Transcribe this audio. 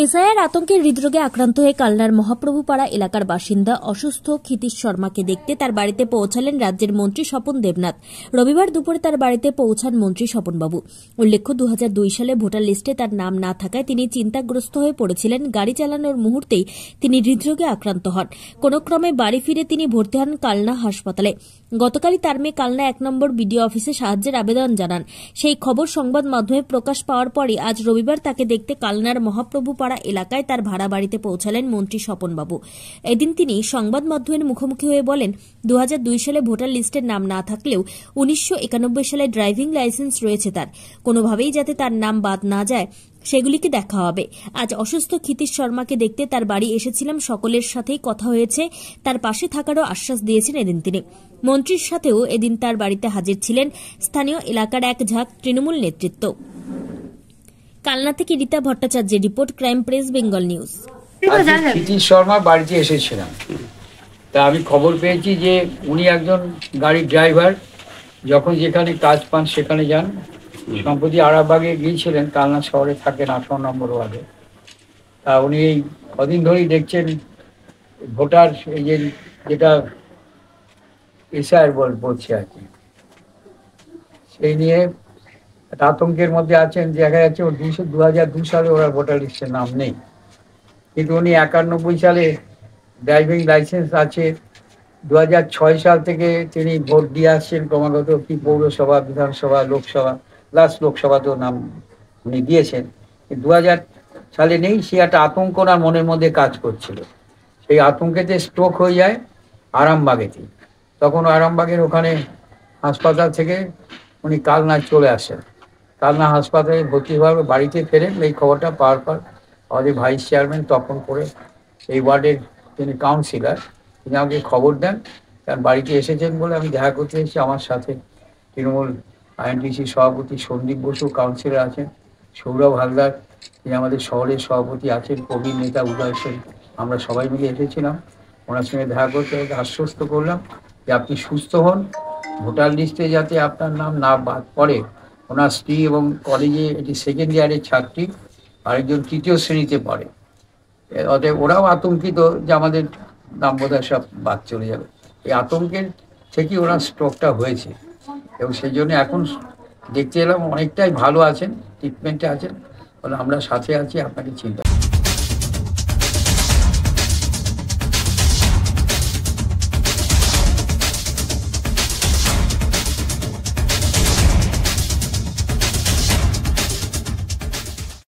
SIR আতঙ্কে হৃদরোগে আক্রান্ত হয়ে কালনার মহাপ্রভুপাড়া এলাকার বাসিন্দা অসুস্থ ক্ষিতীশ শর্মাকে দেখতে তার বাড়িতে পৌঁছালেন রাজ্যের মন্ত্রী স্বপন দেবনাথ। রবিবার দুপুরে তার বাড়িতে পৌঁছান মন্ত্রী স্বপনবাবু। উল্লেখ্য 2002 সালে ভোটার লিস্টে তার নাম না থাকায় তিনি চিন্তাগ্রস্ত হয়ে পড়েছিলেন। গাড়ি চালানোর মুহূর্তেই তিনি হৃদরোগে আক্রান্ত হন। কোন ক্রমে বাড়ি ফিরে তিনি ভর্তি হন কালনা হাসপাতালে। গতকালই তার মেয়ে কালনা 1 নম্বর বিডিও অফিসে সাহায্যের আবেদন জানান। সেই খবর সংবাদ মাধ্যমে প্রকাশ পাওয়ার পরই আজ রবিবার তাকে দেখতে কালনার মহাপ্রভুপাড়া এলাকায় তার ভাড়া বাড়িতে পৌঁছালেন মন্ত্রী স্বপনবাবু। এদিন তিনি সংবাদ মাধ্যমের মুখোমুখি হয়ে বলেন, 2002 সালে ভোটার লিস্টের নাম না থাকলেও 1991 সালে ড্রাইভিং লাইসেন্স রয়েছে তার। কোনোভাবেই যাতে তার নাম বাদ না যায় সেগুলিকে দেখা হবে। আজ অসুস্থ ক্ষিতীশ শর্মাকে দেখতে তার বাড়ি এসেছিলাম, সকলের সাথেই কথা হয়েছে, তার পাশে থাকারও আশ্বাস দিয়েছেন এদিন তিনি। মন্ত্রীর সাথেও এদিন তার বাড়িতে হাজির ছিলেন স্থানীয় এলাকার এক ঝাঁক তৃণমূল নেতৃত্ব। কালনা থেকে রীতা ভট্টাচার্যের report, crime press Bengal news. Kshitish Sharma বাড়িতে এসেছিলাম, তা আমি খবর পেয়েছি যে উনি একজন গাড়ির ড্রাইভার, যখন যেখানে কাজ পান সেখানে যান। সম্প্রতি আরামবাগে গিয়েছিলেন, কালনা শহরে থাকেন 18 নম্বর ওয়ার্ডে। তা উনি এই কদিন ধরেই দেখছেন ভোটার এই যেটা এসআইআর বলছে আর কি, সেই নিয়ে একটা আতঙ্কের মধ্যে আছেন। দেখা যাচ্ছে ওর 2002 সালে ওরা ভোটার লিস্টের নাম নেই, কিন্তু উনি 91 সালে ড্রাইভিং লাইসেন্স আছে। 2006 সাল থেকে তিনি ভোট দিয়ে আসছেন ক্রমাগত, কি পৌরসভা, বিধানসভা, লোকসভা, লাস্ট লোকসভাতেও নাম উনি দিয়েছেন। 2000 সালে নেই, সে একটা আতঙ্ক ওনার মনের মধ্যে কাজ করছিল। সেই আতঙ্কেতে স্ট্রোক হয়ে যায় আরামবাগেতে। তখন আরামবাগের ওখানে হাসপাতাল থেকে উনি কালনায় চলে আসেন। কালনা হাসপাতালে ভর্তি হওয়ার বাড়িতে ফেরেন। এই খবরটা পাওয়ার পর আমাদের ভাইস চেয়ারম্যান তখন করে এই ওয়ার্ডের তিনি কাউন্সিলর, তিনি আমাকে খবর দেন। কারণ বাড়িতে এসেছেন বলে আমি দেখা করতে এসেছি। আমার সাথে তৃণমূল আইএনটিসি সভাপতি সন্দীপ বসু কাউন্সিলর আছেন, সৌরভ হালদার তিনি আমাদের শহরের সভাপতি আছেন, প্রবীণ নেতা উদয় সেন, আমরা সবাই মিলে এসেছিলাম। ওনার সঙ্গে দেখা করতে আশ্বস্ত করলাম যে আপনি সুস্থ হন, ভোটার লিস্টে যাতে আপনার নাম না বাদ পড়ে। ওনার স্ত্রী এবং কলেজে এটি 2nd ইয়ারের ছাত্রী, আরেকজন 3য় শ্রেণীতে পড়ে। অতএব ওরাও আতঙ্কিত যে আমাদের নাম বোধহয় সব বাদ চলে যাবে। এই আতঙ্কের থেকেই ওনার স্ট্রোকটা হয়েছে, এবং সেই জন্য এখন দেখতে এলাম অনেকটাই ভালো আছেন, ট্রিটমেন্টে আছেন। বলে আমরা সাথে আছি, আপনাকে চিন্তা